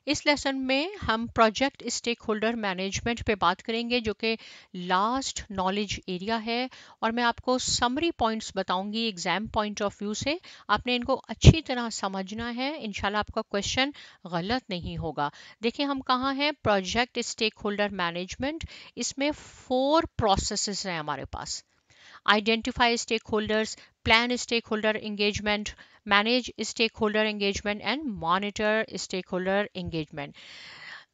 इस लेसन में हम प्रोजेक्ट स्टेक होल्डर मैनेजमेंट पे बात करेंगे जो कि लास्ट नॉलेज एरिया है, और मैं आपको समरी पॉइंट्स बताऊंगी एग्जाम पॉइंट ऑफ व्यू से। आपने इनको अच्छी तरह समझना है, इंशाल्लाह आपका क्वेश्चन गलत नहीं होगा। देखिए हम कहाँ हैं, प्रोजेक्ट स्टेक होल्डर मैनेजमेंट। इसमें 4 प्रोसेसेस हैं हमारे पास। Identify stakeholders, plan stakeholder engagement, manage stakeholder engagement and monitor stakeholder engagement।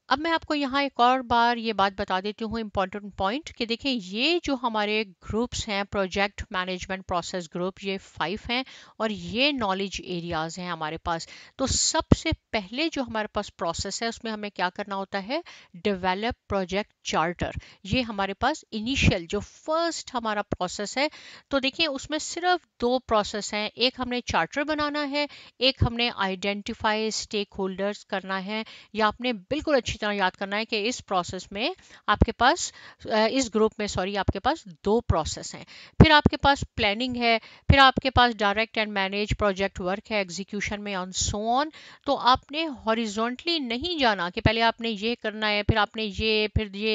अब मैं आपको यहाँ एक और बार ये बात बता देती हूँ इम्पोर्टेंट पॉइंट कि देखिए ये जो हमारे ग्रुप्स हैं प्रोजेक्ट मैनेजमेंट प्रोसेस ग्रुप, ये 5 हैं और ये नॉलेज एरियाज हैं हमारे पास। तो सबसे पहले जो हमारे पास प्रोसेस है उसमें हमें क्या करना होता है, डेवलप प्रोजेक्ट चार्टर। ये हमारे पास इनिशियल जो फर्स्ट हमारा प्रोसेस है। तो देखिए उसमें सिर्फ 2 प्रोसेस हैं, एक हमने चार्टर बनाना है, एक हमने आइडेंटिफाई स्टेक होल्डर्स करना है। या आपने बिल्कुल अच्छी तरह याद करना है कि इस प्रोसेस में आपके पास इस ग्रुप में आपके पास 2 प्रोसेस हैं। फिर आपके पास प्लानिंग है, फिर आपके पास direct and manage project work है एग्जीक्यूशन में ऑन सो ऑन। तो आपने हॉरिजॉन्टली नहीं जाना कि पहले आपने ये करना है, फिर आपने ये,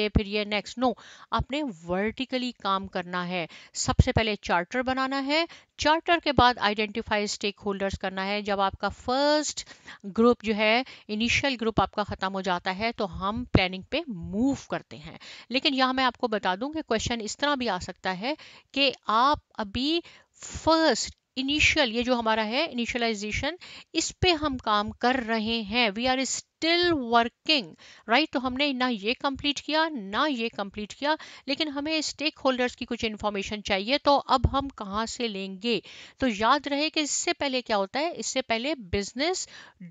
फिर ये नेक्स्ट। नो, आपने वर्टिकली काम करना है। सबसे पहले चार्टर बनाना है, चार्टर के बाद आइडेंटिफाई स्टेक होल्डर्स करना है। जब आपका फर्स्ट ग्रुप जो है, इनिशियल ग्रुप आपका ख़त्म हो जाता है, तो हम प्लानिंग पे मूव करते हैं। लेकिन यहाँ मैं आपको बता दूं कि क्वेश्चन इस तरह भी आ सकता है कि आप अभी फर्स्ट इनिशियल, ये जो हमारा है इनिशियलाइजेशन, इस पे हम काम कर रहे हैं, we are still working, right. तो हमने ना ये कंप्लीट किया ना ये कंप्लीट किया, लेकिन हमें स्टेक होल्डर्स की कुछ इंफॉर्मेशन चाहिए, तो अब हम कहाँ से लेंगे। तो याद रहे कि इससे पहले क्या होता है, इससे पहले बिजनेस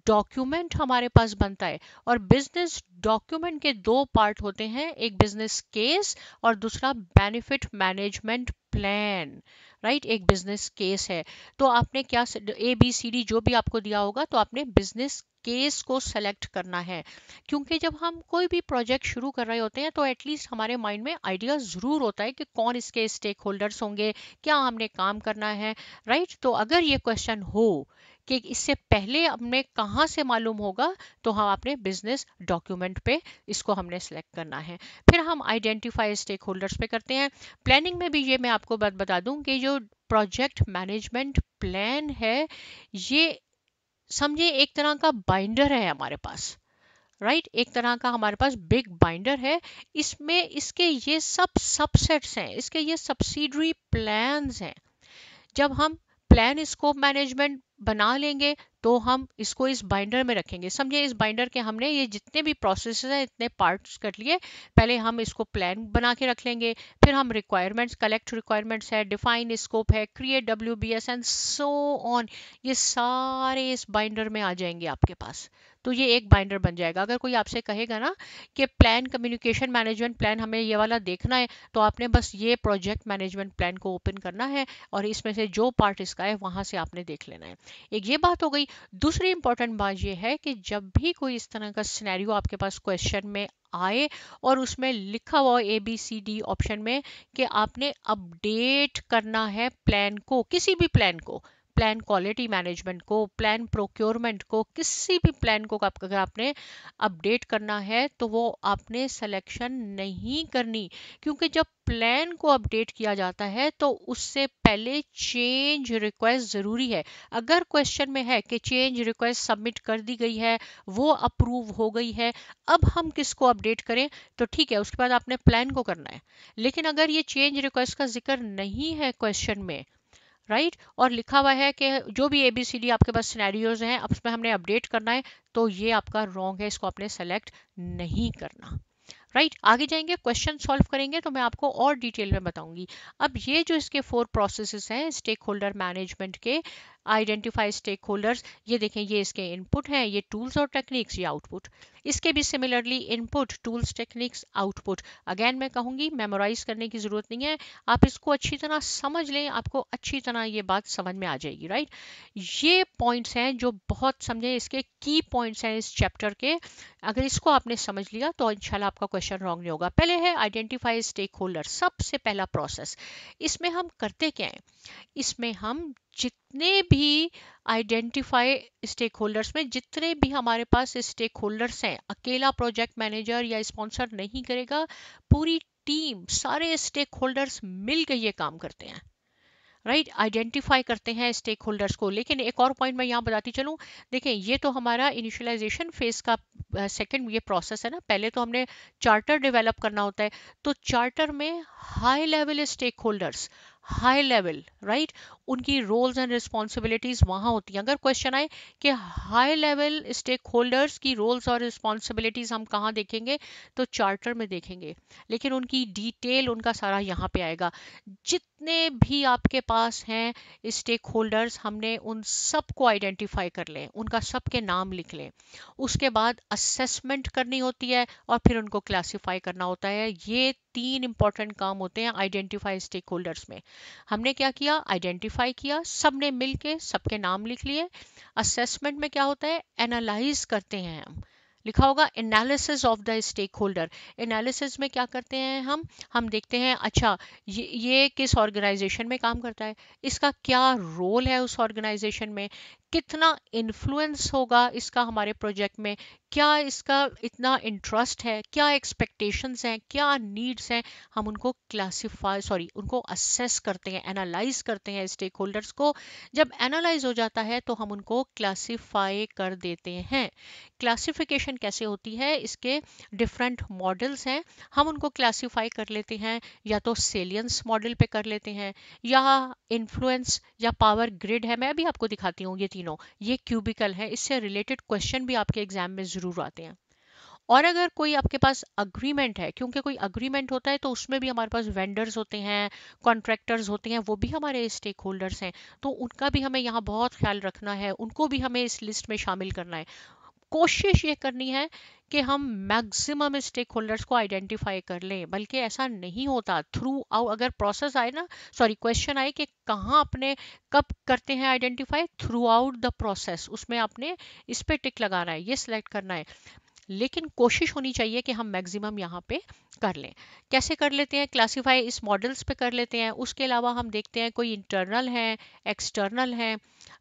डॉक्यूमेंट हमारे पास बनता है, और बिजनेस डॉक्यूमेंट के 2 पार्ट होते हैं, एक बिजनेस केस और दूसरा बेनिफिट मैनेजमेंट प्लान, राइट। एक बिजनेस केस है, तो आपने क्या ABCD जो भी आपको दिया होगा, तो आपने बिजनेस केस को सेलेक्ट करना है। क्योंकि जब हम कोई भी प्रोजेक्ट शुरू कर रहे होते हैं तो एटलीस्ट हमारे माइंड में आइडिया ज़रूर होता है कि कौन इसके स्टेक होल्डर्स होंगे, क्या हमने काम करना है, राइट। तो अगर ये क्वेश्चन हो कि इससे पहले हमें कहाँ से मालूम होगा, तो हम अपने बिजनेस डॉक्यूमेंट पे इसको हमने सेलेक्ट करना है। फिर हम आइडेंटिफाई स्टेक होल्डर्स पे करते हैं। प्लानिंग में भी ये मैं आपको बात बता दूं कि जो प्रोजेक्ट मैनेजमेंट प्लान है, ये समझे एक तरह का बाइंडर है हमारे पास, राइट। एक तरह का हमारे पास बिग बाइंडर है। इसमें इसके ये सब सबसेट्स हैं, इसके ये सब्सिडरी प्लान्स हैं। जब हम प्लान स्कोप मैनेजमेंट बना लेंगे तो हम इसको इस बाइंडर में रखेंगे। समझिए इस बाइंडर के हमने ये जितने भी प्रोसेस हैं इतने पार्ट्स कर लिए। पहले हम इसको प्लान बना के रख लेंगे, फिर हम रिक्वायरमेंट्स, कलेक्ट रिक्वायरमेंट्स है, डिफाइन स्कोप है, create WBS and so on, ये सारे इस बाइंडर में आ जाएंगे आपके पास। तो ये एक बाइंडर बन जाएगा। अगर कोई आपसे कहेगा ना कि प्लान कम्युनिकेशन मैनेजमेंट प्लान हमें ये वाला देखना है, तो आपने बस ये प्रोजेक्ट मैनेजमेंट प्लान को ओपन करना है और इसमें से जो पार्ट इसका है वहां से आपने देख लेना है। एक ये बात हो गई। दूसरी इंपॉर्टेंट बात ये है कि जब भी कोई इस तरह का सिनेरियो आपके पास क्वेश्चन में आए और उसमें लिखा हुआ ABCD ऑप्शन में कि आपने अपडेट करना है प्लान को, किसी भी प्लान को, प्लान क्वालिटी मैनेजमेंट को, प्लान प्रोक्योरमेंट को, किसी भी प्लान को अगर आपने अपडेट करना है, तो वो आपने सिलेक्शन नहीं करनी। क्योंकि जब प्लान को अपडेट किया जाता है तो उससे पहले चेंज रिक्वेस्ट ज़रूरी है। अगर क्वेश्चन में है कि चेंज रिक्वेस्ट सबमिट कर दी गई है, वो अप्रूव हो गई है, अब हम किसको अपडेट करें, तो ठीक है उसके बाद आपने प्लान को करना है। लेकिन अगर ये चेंज रिक्वेस्ट का जिक्र नहीं है क्वेश्चन में, राइट, और लिखा हुआ है कि जो भी ABCD आपके पास सिनेरियोज हैं अब उसमें हमने अपडेट करना है, तो ये आपका रॉन्ग है, इसको आपने सेलेक्ट नहीं करना, राइट। आगे जाएंगे, क्वेश्चन सॉल्व करेंगे तो मैं आपको और डिटेल में बताऊंगी। अब ये जो इसके 4 प्रोसेसेस हैं स्टेक होल्डर मैनेजमेंट के, आइडेंटिफाई स्टेक होल्डर्स, ये देखें ये इसके इनपुट हैं, ये टूल्स और टेक्निक्स, ये आउटपुट। इसके भी similarly input, tools, techniques, output. Again मैं कहूंगी मेमोराइज करने की जरूरत नहीं है, आप इसको अच्छी तरह समझ लें, आपको अच्छी तरह ये बात समझ में आ जाएगी, राइट। ये पॉइंट्स हैं जो बहुत समझे, इसके की पॉइंट्स हैं इस चैप्टर के। अगर इसको आपने समझ लिया तो इंशाल्लाह आपका क्वेश्चन रॉन्ग नहीं होगा। पहले है आइडेंटिफाई स्टेक होल्डर, सबसे पहला प्रोसेस। इसमें हम करते क्या है, इसमें हम जितने भी आइडेंटिफाई स्टेक होल्डर्स में जितने भी हमारे पास स्टेक होल्डर्स हैं, अकेला प्रोजेक्ट मैनेजर या स्पॉन्सर नहीं करेगा, पूरी टीम, सारे स्टेक होल्डर्स मिल के ये काम करते हैं, राइट, आइडेंटिफाई करते हैं स्टेक होल्डर्स को। लेकिन एक और पॉइंट मैं यहाँ बताती चलूँ, देखें ये तो हमारा इनिशियलाइजेशन फेज का सेकंड ये प्रोसेस है ना। पहले तो हमने चार्टर डेवलप करना होता है, तो चार्टर में high level stakeholders, high level, right, उनकी रोल्स एंड रिस्पॉन्सिबिलिटीज वहाँ होती हैं। अगर क्वेश्चन आए कि हाई लेवल स्टेक होल्डर्स की रोल्स और रिस्पॉन्सिबिलिटीज हम कहाँ देखेंगे, तो चार्टर में देखेंगे, लेकिन उनकी डिटेल उनका सारा यहाँ पे आएगा। जितने भी आपके पास हैं स्टेक होल्डर्स, हमने उन सबको आइडेंटिफाई कर लें, उनका सबके नाम लिख लें। उसके बाद असेसमेंट करनी होती है और फिर उनको क्लासिफाई करना होता है। ये 3 इंपॉर्टेंट काम होते हैं आइडेंटिफाई स्टेक होल्डर्स में। हमने क्या किया, आइडेंटिफाई किया, सबने मिल के सबके नाम लिख लिए। असेसमेंट में क्या होता है, एनालाइज करते हैं हम, लिखा होगा analysis of the stakeholder. Analysis में क्या करते हैं हम देखते हैं, अच्छा ये किस ऑर्गेनाइजेशन में काम करता है, इसका क्या रोल है उस ऑर्गेनाइजेशन में, कितना इन्फ्लुएंस होगा इसका हमारे प्रोजेक्ट में, क्या इसका इतना इंटरेस्ट है, क्या एक्सपेक्टेशंस हैं, क्या नीड्स हैं। हम उनको उनको असेस करते हैं, एनालाइज करते हैं स्टेक होल्डर्स को। जब एनालाइज हो जाता है तो हम उनको क्लासिफाई कर देते हैं। क्लासिफिकेशन कैसे होती है, इसके डिफरेंट मॉडल्स हैं, हम उनको क्लासिफाई कर लेते हैं, या तो सेलियंस मॉडल पे कर लेते हैं, या इन्फ्लुएंस या पावर ग्रिड है। मैं भी आपको दिखाती हूँ ये तीनों, ये क्यूबिकल है, इससे रिलेटेड क्वेश्चन भी आपके एग्जाम में जरूर आते हैं। और अगर कोई आपके पास अग्रीमेंट है, क्योंकि कोई अग्रीमेंट होता है तो उसमें भी हमारे पास वेंडर्स होते हैं, कॉन्ट्रैक्टर्स होते हैं, वो भी हमारे स्टेक होल्डर्स हैं, तो उनका भी हमें यहाँ बहुत ख्याल रखना है, उनको भी हमें इस लिस्ट में शामिल करना है। कोशिश ये करनी है कि हम मैक्सिमम स्टेक होल्डर्स को आइडेंटिफाई कर लें। बल्कि ऐसा नहीं होता, थ्रू आउट अगर प्रोसेस आए ना, क्वेश्चन आए कि कहाँ अपने कब करते हैं identify, through out the process, उसमें आपने इस पे टिक लगाना है, ये सिलेक्ट करना है। लेकिन कोशिश होनी चाहिए कि हम मैक्सिमम यहाँ पे कर लें। कैसे कर लेते हैं क्लासीफाई, इस मॉडल्स पे कर लेते हैं। उसके अलावा हम देखते हैं कोई इंटरनल है, एक्सटर्नल है,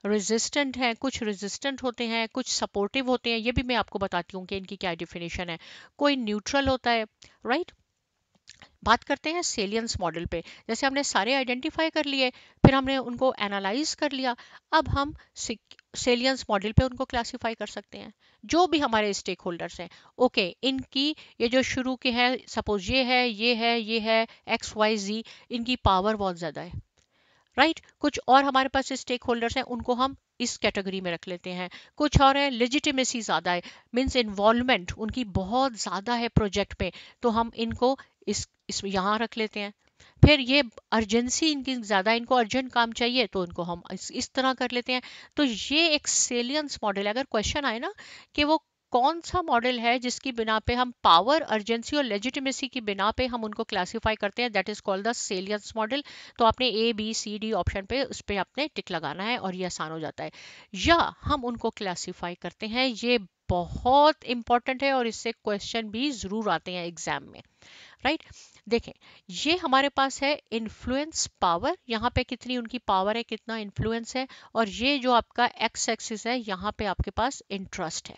रेजिस्टेंट है, कुछ रेजिस्टेंट होते हैं, कुछ सपोर्टिव होते हैं, ये भी मैं आपको बताती हूँ कि इनकी क्या डिफिनेशन है। कोई न्यूट्रल होता है, राइट। बात करते हैं सेलियंस मॉडल पे। जैसे हमने सारे आइडेंटिफाई कर लिए, फिर हमने उनको एनालाइज कर लिया, अब हम सेलियंस मॉडल पे उनको क्लासिफाई कर सकते हैं, जो भी हमारे स्टेक होल्डर्स हैं। ओके, इनकी ये जो शुरू के हैं, सपोज ये है, ये है, ये है, एक्स वाई जी, इनकी पावर बहुत ज़्यादा है, राइट। कुछ और हमारे पास स्टेक होल्डर्स हैं, उनको हम इस कैटेगरी में रख लेते हैं। कुछ और है, लेजिटिमेसी ज़्यादा है, मीन्स इन्वॉल्वमेंट उनकी बहुत ज़्यादा है प्रोजेक्ट पे, तो हम इनको इस यहाँ रख लेते हैं। फिर ये अर्जेंसी इनकी ज़्यादा, इनको अर्जेंट काम चाहिए, तो इनको हम इस तरह कर लेते हैं। तो ये एक सेलियंस मॉडल है। अगर क्वेश्चन आए ना कि वो कौन सा मॉडल है जिसकी बिना पे हम पावर, अर्जेंसी और लेजिटिमेसी की बिना पे हम उनको क्लासिफाई करते हैं, that is called the salience model. तो आपने A B C D option पे उस पर आपने टिक लगाना है और ये आसान हो जाता है। या हम उनको क्लासिफाई करते हैं, ये बहुत इंपॉर्टेंट है और इससे क्वेश्चन भी जरूर आते हैं एग्जाम में, राइट। देखें, ये हमारे पास है इन्फ्लुएंस पावर, यहाँ पे कितनी उनकी पावर है, कितना इन्फ्लुएंस है। और ये जो आपका एक्स एक्सिस है, यहाँ पे आपके पास इंटरेस्ट है।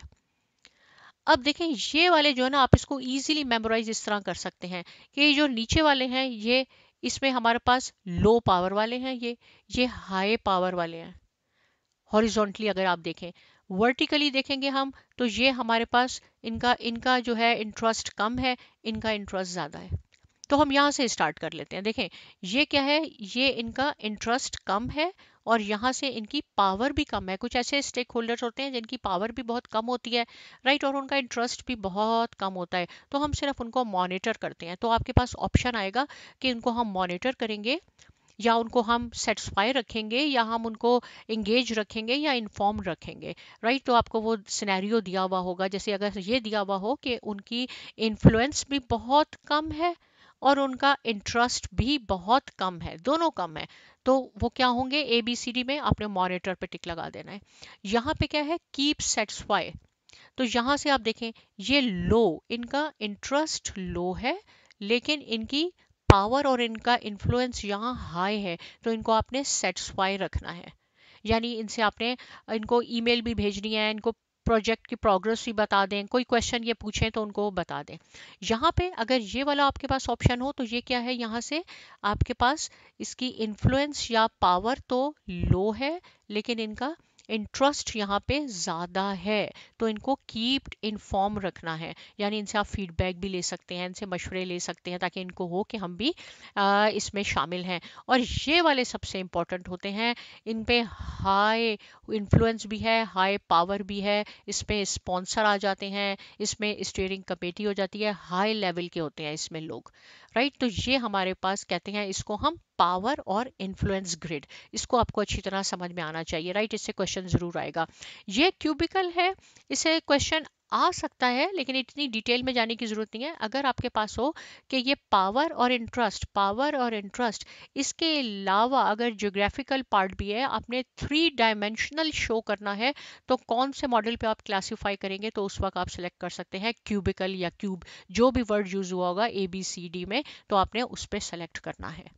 अब देखें, ये वाले जो है ना, आप इसको इजीली मेमोराइज इस तरह कर सकते हैं कि ये जो नीचे वाले हैं, ये इसमें हमारे पास लो पावर वाले हैं, ये हाई पावर वाले हैं। हॉरिजॉन्टली अगर आप देखें, वर्टिकली देखेंगे हम, तो ये हमारे पास इनका इनका जो है इंटरेस्ट कम है, इनका इंटरेस्ट ज़्यादा है। तो हम यहाँ से स्टार्ट कर लेते हैं। देखें, ये क्या है, ये इनका इंटरेस्ट कम है और यहाँ से इनकी पावर भी कम है। कुछ ऐसे स्टेक होल्डर्स होते हैं जिनकी पावर भी बहुत कम होती है, राइट, और उनका इंटरेस्ट भी बहुत कम होता है, तो हम सिर्फ उनको मॉनिटर करते हैं। तो आपके पास ऑप्शन आएगा कि उनको हम मॉनिटर करेंगे, या उनको हम सेटिस्फाई रखेंगे, या हम उनको इंगेज रखेंगे, या इन्फॉर्म रखेंगे, राइट। तो आपको वो सिनेरियो दिया हुआ होगा, जैसे अगर ये दिया हुआ हो कि उनकी इन्फ्लुएंस भी बहुत कम है और उनका इंटरेस्ट भी बहुत कम है, दोनों कम है, तो वो क्या होंगे, ए बी सी डी में आपने मॉनिटर पे टिक लगा देना है। यहाँ पे क्या है, कीप सेटिस्फाई, तो यहाँ से आप देखें, ये लो, इनका इंटरेस्ट लो है, लेकिन इनकी पावर और इनका इन्फ्लुएंस यहाँ हाई है, तो इनको आपने सेटिस्फाई रखना है, यानी इनसे आपने इनको ईमेल भी भेजनी है, इनको प्रोजेक्ट की प्रोग्रेस भी बता दें, कोई क्वेश्चन ये पूछें तो उनको बता दें। यहाँ पे अगर ये वाला आपके पास ऑप्शन हो तो ये क्या है, यहाँ से आपके पास इसकी इन्फ्लुएंस या पावर तो लो है, लेकिन इनका इंटरेस्ट यहाँ पे ज़्यादा है। तो इनको कीप इन्फॉर्म रखना है, यानी इनसे आप फीडबैक भी ले सकते हैं, इनसे मशवरे ले सकते हैं, ताकि इनको हो कि हम भी इसमें शामिल हैं। और ये वाले सबसे इम्पोर्टेंट होते हैं, इन पे हाई इन्फ्लुएंस भी है, हाई पावर भी है, इसमें स्पॉन्सर आ जाते हैं, इसमें स्टीयरिंग कमेटी हो जाती है, हाई लेवल के होते हैं इसमें लोग, राइट। तो ये हमारे पास कहते हैं, इसको हम पावर और इन्फ्लुएंस ग्रिड, इसको आपको अच्छी तरह समझ में आना चाहिए, राइट। इससे क्वेश्चन जरूर आएगा। ये क्यूबिकल है, इसे क्वेश्चन आ सकता है, लेकिन इतनी डिटेल में जाने की जरूरत नहीं है। अगर आपके पास हो कि ये पावर और इंटरेस्ट, इसके अलावा अगर ज्योग्राफिकल पार्ट भी है, आपने 3 डायमेंशनल शो करना है, तो कौन से मॉडल पे आप क्लासिफाई करेंगे, तो उस वक्त आप सिलेक्ट कर सकते हैं क्यूबिकल या क्यूब, जो भी वर्ड यूज हुआ होगा ABCD में, तो आपने उस पर सेलेक्ट करना है,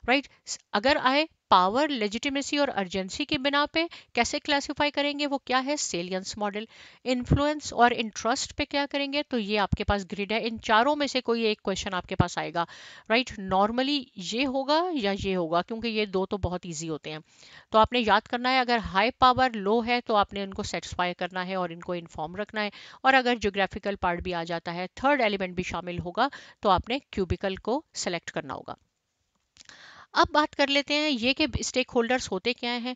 राइट। अगर आए पावर, लेजिटिमेसी और अर्जेंसी की बिना पे कैसे क्लासिफाई करेंगे, वो क्या है, सेलियंस मॉडल। इन्फ्लुएंस और इंटरेस्ट पे क्या करेंगे, तो ये आपके पास ग्रिड है, इन चारों में से कोई एक क्वेश्चन आपके पास आएगा, राइट। नॉर्मली ये होगा या ये होगा, क्योंकि ये दो तो बहुत ईजी होते हैं। तो आपने याद करना है, अगर हाई पावर लो है तो आपने इनको सेटिस्फाई करना है और इनको इन्फॉर्म रखना है, और अगर ज्योग्राफिकल पार्ट भी आ जाता है, थर्ड एलिमेंट भी शामिल होगा, तो आपने क्यूबिकल को सेलेक्ट करना होगा। अब बात कर लेते हैं ये कि स्टेक होल्डर्स होते क्या हैं।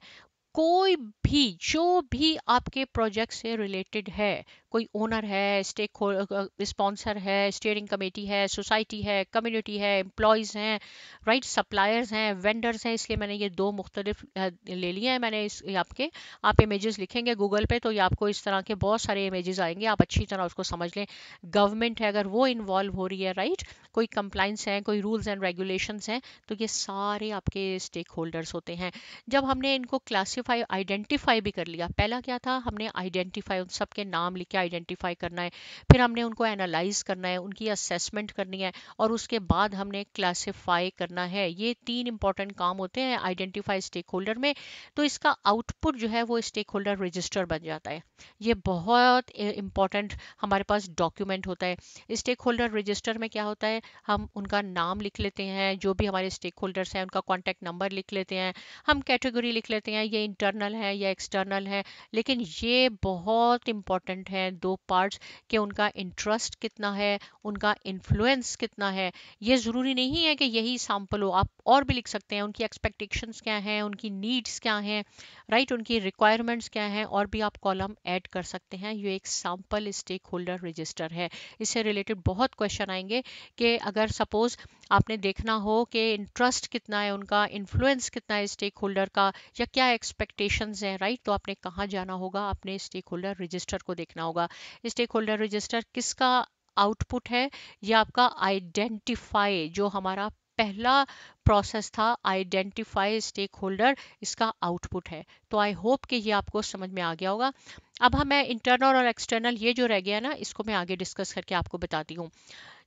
कोई भी, जो भी आपके प्रोजेक्ट से रिलेटेड है, कोई ओनर है, स्पॉन्सर है, स्टीयरिंग कमेटी है, सोसाइटी है, कम्युनिटी है, एम्प्लॉयज़ हैं, राइट, सप्लायर्स हैं, वेंडर्स हैं, इसलिए मैंने ये दो मुख्तलिफ ले लिए हैं मैंने। इस आपके आप इमेजेस लिखेंगे गूगल पे तो ये आपको इस तरह के बहुत सारे इमेजेस आएंगे, आप अच्छी तरह उसको समझ लें। गवर्नमेंट है अगर वो इन्वॉल्व हो रही है, राइट, कोई कंप्लाइंस है, कोई रूल्स एंड रेगुलेशंस हैं, तो ये सारे आपके स्टेक होल्डर्स होते हैं। जब हमने इनको क्लासिफाई आइडेंटिफाई भी कर लिया, पहला क्या था, हमने आइडेंटिफाई, उन सब के नाम लिख के आइडेंटिफाई करना है, फिर हमने उनको एनालाइज करना है, उनकी असेसमेंट करनी है, और उसके बाद हमने क्लासिफाई करना है। ये 3 इंपॉर्टेंट काम होते हैं आइडेंटिफाई स्टेक होल्डर में। तो इसका आउटपुट जो है वो स्टेक होल्डर रजिस्टर बन जाता है। ये बहुत इंपॉर्टेंट हमारे पास डॉक्यूमेंट होता है। स्टेक होल्डर रजिस्टर में क्या होता है, हम उनका नाम लिख लेते हैं, जो भी हमारे स्टेक होल्डर्स हैं उनका कॉन्टैक्ट नंबर लिख लेते हैं, हम कैटेगरी लिख लेते हैं, ये इंटरनल है या एक्सटर्नल है। लेकिन ये बहुत इंपॉर्टेंट है, दो पार्ट्स, कि उनका इंटरेस्ट कितना है, उनका इन्फ्लुएंस कितना है। ये ज़रूरी नहीं है कि यही सैंपल हो, आप और भी लिख सकते हैं, उनकी एक्सपेक्टेशंस क्या हैं, उनकी नीड्स क्या हैं, राइट, उनकी रिक्वायरमेंट्स क्या हैं, और भी आप कॉलम ऐड कर सकते हैं। ये एक सैंपल स्टेक होल्डर रजिस्टर है। इससे रिलेटेड बहुत क्वेश्चन आएंगे कि अगर सपोज आपने देखना हो कि इंटरेस्ट कितना है, उनका इन्फ्लुएंस कितना है स्टेक होल्डर का, या क्या एक्सपेक्टेशंस हैं, राइट, तो आपने कहाँ जाना होगा, आपने स्टेक होल्डर रजिस्टर को देखना होगा। स्टेक होल्डर रजिस्टर किसका आउटपुट है, ये आपका आइडेंटिफाई, जो हमारा पहला प्रोसेस था, आइडेंटिफाई स्टेक होल्डर, इसका आउटपुट है। तो आई होप कि ये आपको समझ में आ गया होगा। अब हम मैं इंटरनल और एक्सटर्नल ये जो रह गया ना, इसको मैं आगे डिस्कस करके आपको बताती हूँ।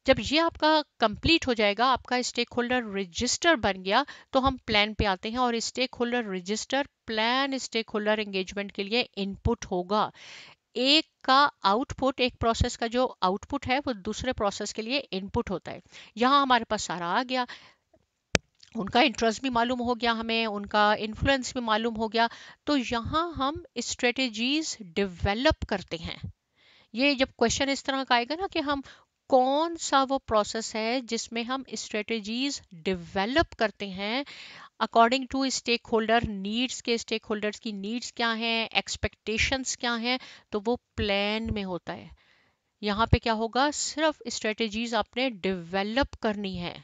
जब ये आपका कंप्लीट हो जाएगा, आपका स्टेक होल्डर रजिस्टर बन गया, तो हम प्लान पे आते हैं, और stakeholder register plan stakeholder engagement के लिए इनपुट होगा। एक का आउटपुट, एक प्रोसेस का जो आउटपुट है वो दूसरे प्रोसेस के लिए इनपुट होता है। यहाँ हमारे पास सारा आ गया, उनका इंटरेस्ट भी मालूम हो गया, हमें उनका इन्फ्लुएंस भी मालूम हो गया। तो यहाँ हम स्ट्रेटेजीज डेवलप करते हैं। ये जब क्वेश्चन इस तरह का आएगा ना कि हम कौन सा वो प्रोसेस है जिसमें हम स्ट्रेटेजीज डेवलप करते हैं according to stakeholder needs, के स्टेक होल्डर्स की नीड्स क्या हैं, एक्सपेक्टेशंस क्या हैं, तो वो प्लान में होता है। यहाँ पे क्या होगा, सिर्फ स्ट्रेटेजीज आपने डेवलप करनी है।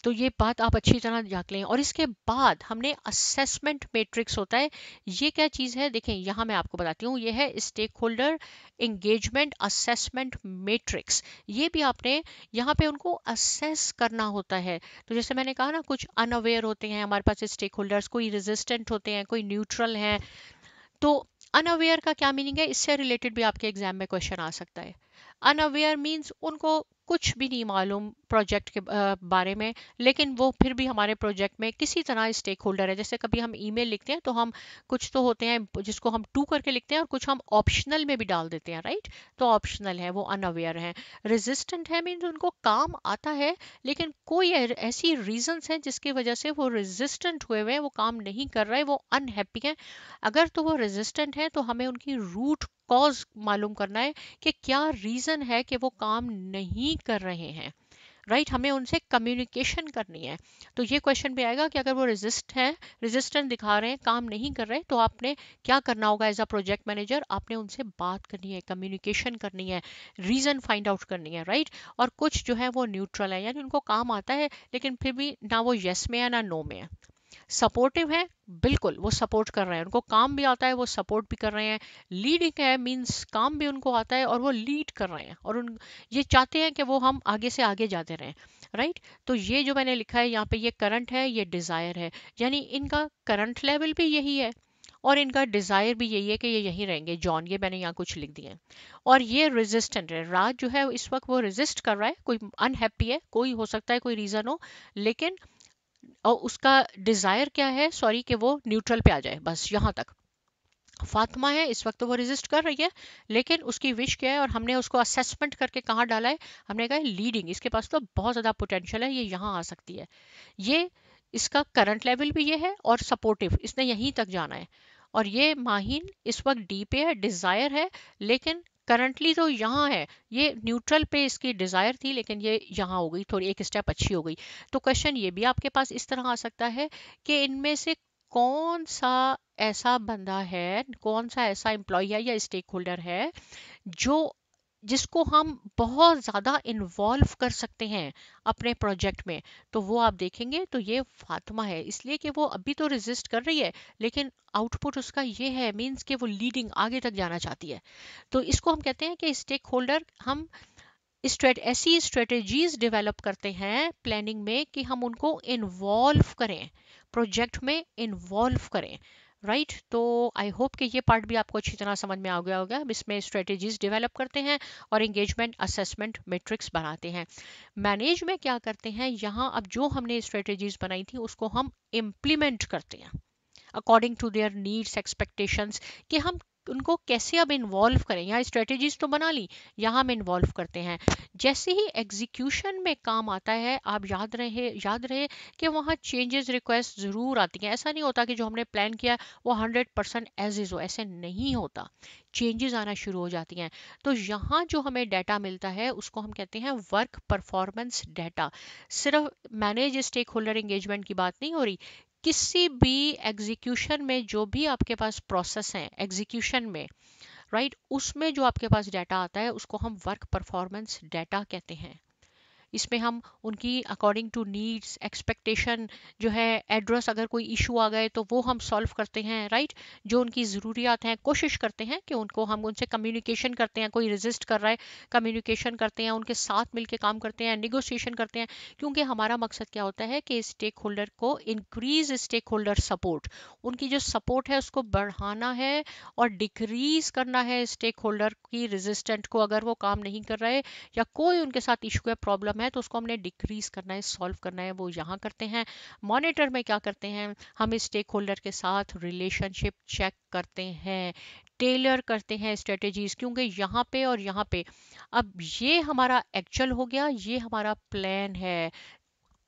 तो ये बात आप अच्छी तरह जान लें। और इसके बाद हमने असेसमेंट मैट्रिक्स होता है। ये क्या चीज़ है, देखें यहाँ मैं आपको बताती हूँ, ये है stakeholder engagement assessment matrix. ये भी आपने यहाँ पे उनको असेस करना होता है। तो जैसे मैंने कहा ना, कुछ अनअवेयर होते हैं हमारे पास स्टेक होल्डर्स, कोई रेजिस्टेंट होते हैं, कोई न्यूट्रल हैं। तो अनअवेयर का क्या मीनिंग है, इससे रिलेटेड भी आपके एग्जाम में क्वेश्चन आ सकता है। अनअवेयर मीन्स उनको कुछ भी नहीं मालूम प्रोजेक्ट के बारे में, लेकिन वो फिर भी हमारे प्रोजेक्ट में किसी तरह स्टेक होल्डर है। जैसे कभी हम ईमेल लिखते हैं तो हम कुछ तो होते हैं जिसको हम टू करके लिखते हैं और कुछ हम ऑप्शनल में भी डाल देते हैं, राइट। तो ऑप्शनल है, वो अनअवेयर है। रेजिस्टेंट है मीन्स उनको काम आता है लेकिन कोई ऐसी रीजंस हैं जिसकी वजह से वो रेजिस्टेंट हुए हुए हैं, वो काम नहीं कर रहे, वो अनहैप्पी हैं। अगर तो वो रेजिस्टेंट है तो हमें उनकी रूट कॉज मालूम करना है कि क्या रीजन है कि वो काम नहीं कर रहे हैं, राइट। हमें उनसे कम्युनिकेशन करनी है। तो ये क्वेश्चन भी आएगा कि अगर वो रेजिस्टेंट दिखा रहे हैं, काम नहीं कर रहे, तो आपने क्या करना होगा एज अ प्रोजेक्ट मैनेजर, आपने उनसे बात करनी है, कम्युनिकेशन करनी है, रीजन फाइंड आउट करनी है, राइट। और कुछ जो है वो न्यूट्रल है, यानी उनको काम आता है लेकिन फिर भी ना वो यस में है ना नो में है। सपोर्टिव है, बिल्कुल वो सपोर्ट कर रहे हैं, उनको काम भी आता है, वो सपोर्ट भी कर रहे हैं। लीडिंग है मींस काम भी उनको आता है और वो लीड कर रहे हैं और उन ये चाहते हैं कि वो हम आगे से आगे जाते रहें, राइट। तो ये जो मैंने लिखा है यहाँ पे, ये करंट है, ये डिजायर है, यानी इनका करंट लेवल भी यही है और इनका डिजायर भी यही है कि ये यहीं रहेंगे। जॉन, ये मैंने यहाँ कुछ लिख दिए हैं। और ये रेजिस्टेंट है, राज जो है इस वक्त वो रेजिस्ट कर रहा है, कोई अनहैप्पी है, कोई हो सकता है कोई रीजन हो, लेकिन और उसका डिजायर क्या है, सॉरी, कि वो न्यूट्रल पे आ जाए, बस यहाँ तक। फातिमा है, इस वक्त तो वो रेजिस्ट कर रही है लेकिन उसकी विश क्या है, और हमने उसको असेसमेंट करके कहाँ डाला है, हमने कहा लीडिंग, इसके पास तो बहुत ज़्यादा पोटेंशियल है, ये यहाँ आ सकती है। ये इसका करंट लेवल भी ये है और सपोर्टिव, इसने यहीं तक जाना है। और ये माहिन इस वक्त डी पे है, डिजायर है, लेकिन करंटली तो यहाँ है। ये न्यूट्रल पे इसकी डिजायर थी लेकिन ये यहाँ हो गई, थोड़ी एक स्टेप अच्छी हो गई। तो क्वेश्चन ये भी आपके पास इस तरह आ सकता है कि इनमें से कौन सा ऐसा बंदा है, कौन सा ऐसा एम्प्लॉय है या स्टेक होल्डर है जो जिसको हम बहुत ज़्यादा इन्वॉल्व कर सकते हैं अपने प्रोजेक्ट में। तो वो आप देखेंगे तो ये फातिमा है, इसलिए कि वो अभी तो रेजिस्ट कर रही है लेकिन आउटपुट उसका ये है, मीन्स कि वो लीडिंग आगे तक जाना चाहती है। तो इसको हम कहते हैं कि स्टेक होल्डर, हम ऐसी स्ट्रेटेजीज डेवलप करते हैं प्लानिंग में कि हम उनको इन्वॉल्व करें, प्रोजेक्ट में इन्वॉल्व करें, राइट। तो आई होप कि ये पार्ट भी आपको अच्छी तरह समझ में आ गया होगा। हम इसमें स्ट्रेटेजीज डेवलप करते हैं और एंगेजमेंट असेसमेंट मैट्रिक्स बनाते हैं। मैनेज में क्या करते हैं, यहाँ अब जो हमने स्ट्रेटेजीज बनाई थी उसको हम इम्प्लीमेंट करते हैं according to their needs expectations, कि हम उनको कैसे अब इन्वॉल्व करें। यहाँ स्ट्रेटेजीज तो बना ली, यहाँ हम इन्वॉल्व करते हैं। जैसे ही एग्जीक्यूशन में काम आता है, आप याद रहे कि वहाँ चेंजेस रिक्वेस्ट ज़रूर आती हैं। ऐसा नहीं होता कि जो हमने प्लान किया वो 100% एज इज़ हो, ऐसे नहीं होता, चेंजेस आना शुरू हो जाती हैं। तो यहाँ जो हमें डाटा मिलता है उसको हम कहते हैं वर्क परफॉर्मेंस डाटा। सिर्फ मैनेज स्टेक होल्डर एंगेजमेंट की बात नहीं हो रही, किसी भी एग्जीक्यूशन में जो भी आपके पास प्रोसेस है एग्जीक्यूशन में, राइट, उसमें जो आपके पास डाटा आता है उसको हम वर्क परफॉर्मेंस डाटा कहते हैं। इसमें हम उनकी अकॉर्डिंग टू नीड्स एक्सपेक्टेशन जो है, एड्रेस अगर कोई इशू आ गए तो वो हम सॉल्व करते हैं, राइट। जो उनकी ज़रूरियात हैं कोशिश करते हैं कि उनको हम उनसे कम्युनिकेशन करते हैं, कोई रेजिस्ट कर रहा है कम्युनिकेशन करते हैं, उनके साथ मिलकर काम करते हैं, निगोशिएशन करते हैं। क्योंकि हमारा मकसद क्या होता है कि स्टेक होल्डर को इंक्रीज स्टेक होल्डर सपोर्ट, उनकी जो सपोर्ट है उसको बढ़ाना है और डिक्रीज करना है स्टेक होल्डर की रेजिस्टेंट को। अगर वो काम नहीं कर रहे या कोई उनके साथ इशू है, प्रॉब्लम है, तो उसको हमने डिक्रीज करना है, सॉल्व करना है, वो यहाँ करते हैं। मॉनिटर में क्या करते हैं, हम स्टेक होल्डर के साथ रिलेशनशिप चेक करते हैं, टेलर करते हैं स्ट्रेटेजीज, क्योंकि यहाँ पे और यहाँ पे अब ये हमारा एक्चुअल हो गया, ये हमारा प्लान है।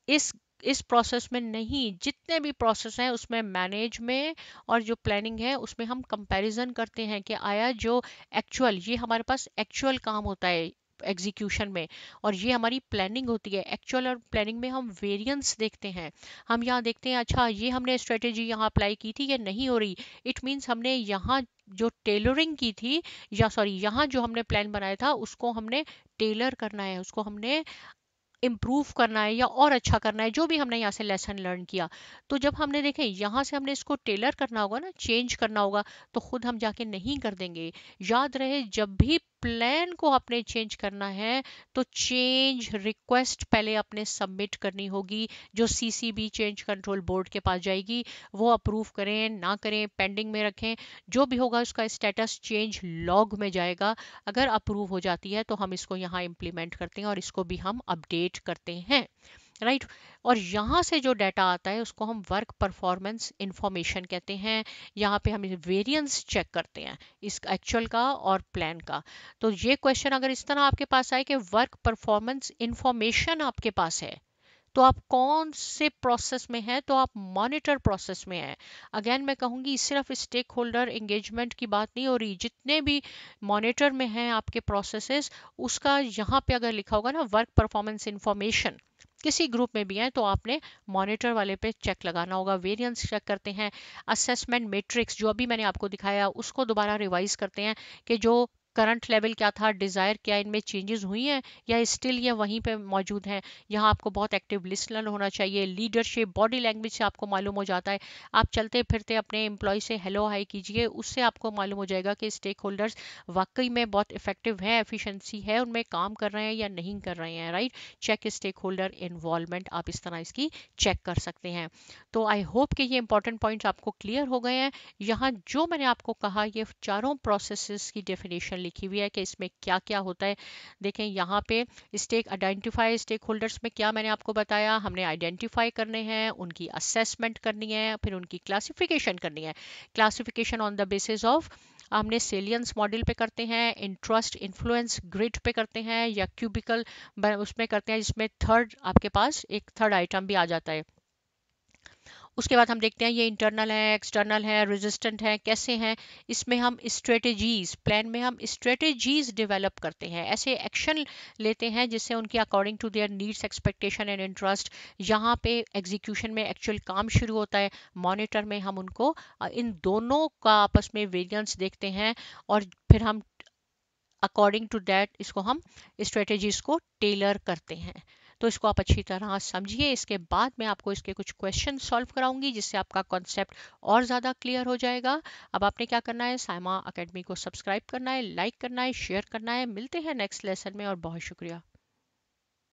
इस प्रोसेस में नहीं, जितने भी प्रोसेस हैं उसमें मैनेज में और जो प्लानिंग है उसमें हम कंपैरिजन करते हैं कि आया जो एक्चुअल, ये हमारे पास एक्चुअल काम होता है एग्जीक्यूशन में, और ये हमारी प्लानिंग होती है। एक्चुअल और प्लानिंग में हम वेरिएंस देखते हैं, हम यहाँ देखते हैं अच्छा ये हमने स्ट्रेटेजी यहाँ अप्लाई की थी, ये नहीं हो रही, इट मीन्स हमने यहाँ जो टेलरिंग की थी, या सॉरी यहाँ जो हमने प्लान बनाया था उसको हमने टेलर करना है, उसको हमने इम्प्रूव करना है या और अच्छा करना है, जो भी हमने यहाँ से लेसन लर्न किया। तो जब हमने देखे यहाँ से हमने इसको टेलर करना होगा ना, चेंज करना होगा, तो खुद हम जाके नहीं कर देंगे। याद रहे जब भी प्लान को आपने चेंज करना है तो चेंज रिक्वेस्ट पहले आपने सबमिट करनी होगी, जो सीसीबी चेंज कंट्रोल बोर्ड के पास जाएगी। वो अप्रूव करें ना करें, पेंडिंग में रखें, जो भी होगा उसका स्टेटस चेंज लॉग में जाएगा। अगर अप्रूव हो जाती है तो हम इसको यहाँ इम्प्लीमेंट करते हैं और इसको भी हम अपडेट करते हैं, राइट। और यहाँ से जो डाटा आता है उसको हम वर्क परफॉर्मेंस इंफॉर्मेशन कहते हैं। यहाँ पे हम वेरिएंस चेक करते हैं इस एक्चुअल का और प्लान का। तो ये क्वेश्चन अगर इस तरह आपके पास आए कि वर्क परफॉर्मेंस इंफॉर्मेशन आपके पास है, तो आप कौन से प्रोसेस में है, तो आप मॉनिटर प्रोसेस में है। अगेन मैं कहूँगी सिर्फ स्टेक होल्डर एंगेजमेंट की बात नहीं हो रही, जितने भी मॉनिटर में हैं आपके प्रोसेसेस, उसका यहाँ पे अगर लिखा होगा ना वर्क परफॉर्मेंस इंफॉर्मेशन, किसी ग्रुप में भी है तो आपने मॉनिटर वाले पे चेक लगाना होगा। वेरिएंस चेक करते हैं, असेसमेंट मैट्रिक्स जो अभी मैंने आपको दिखाया उसको दोबारा रिवाइज करते हैं कि जो करंट लेवल क्या था, डिज़ायर क्या, इनमें चेंजेस हुई हैं या स्टिल ये वहीं पे मौजूद हैं। यहाँ आपको बहुत एक्टिव लिसनर होना चाहिए। लीडरशिप, बॉडी लैंग्वेज से आपको मालूम हो जाता है। आप चलते फिरते अपने एम्प्लॉय से हेलो हाई कीजिए, उससे आपको मालूम हो जाएगा कि स्टेक होल्डर्स वाकई में बहुत इफेक्टिव हैं, एफिशिएंसी है उनमें, काम कर रहे हैं या नहीं कर रहे हैं, right. Check stakeholder involvement, आप इस तरह इसकी चेक कर सकते हैं। तो आई होप कि ये इंपॉर्टेंट पॉइंट्स आपको क्लियर हो गए हैं। यहाँ जो मैंने आपको कहा ये चारों प्रोसेसेस की डेफिनेशन लिखी हुई है कि इसमें क्या क्या होता है। देखें यहाँ पे स्टेक आइडेंटिफाई, स्टेक होल्डर्स में क्या मैंने आपको बताया, हमने आइडेंटिफाई करने हैं, उनकी असेसमेंट करनी है, फिर उनकी क्लासिफिकेशन करनी है। Classification on the basis of हमने सेलियंस मॉडल पे करते हैं, इंटरेस्ट इन्फ्लुएंस ग्रिड पे करते हैं, या क्यूबिकल उसमें करते हैं जिसमें थर्ड आपके पास एक थर्ड आइटम भी आ जाता है। उसके बाद हम देखते हैं ये इंटरनल है, एक्सटर्नल है, रेजिस्टेंट है, कैसे हैं। इसमें हम स्ट्रेटजीज, प्लान में हम स्ट्रेटजीज डेवलप करते हैं, ऐसे एक्शन लेते हैं जिससे उनके according to their needs, expectation and interest यहाँ पे एग्जीक्यूशन में एक्चुअल काम शुरू होता है। मॉनिटर में हम उनको इन दोनों का आपस में वेरिएंस देखते हैं और फिर हम अकॉर्डिंग टू दैट इसको हम स्ट्रेटजीज को टेलर करते हैं। तो इसको आप अच्छी तरह समझिए। इसके बाद मैं आपको इसके कुछ क्वेश्चन सॉल्व कराऊंगी जिससे आपका कॉन्सेप्ट और ज़्यादा क्लियर हो जाएगा। अब आपने क्या करना है, साइमा अकेडमी को सब्सक्राइब करना है, लाइक करना है, शेयर करना है। मिलते हैं नेक्स्ट लेसन में और बहुत शुक्रिया।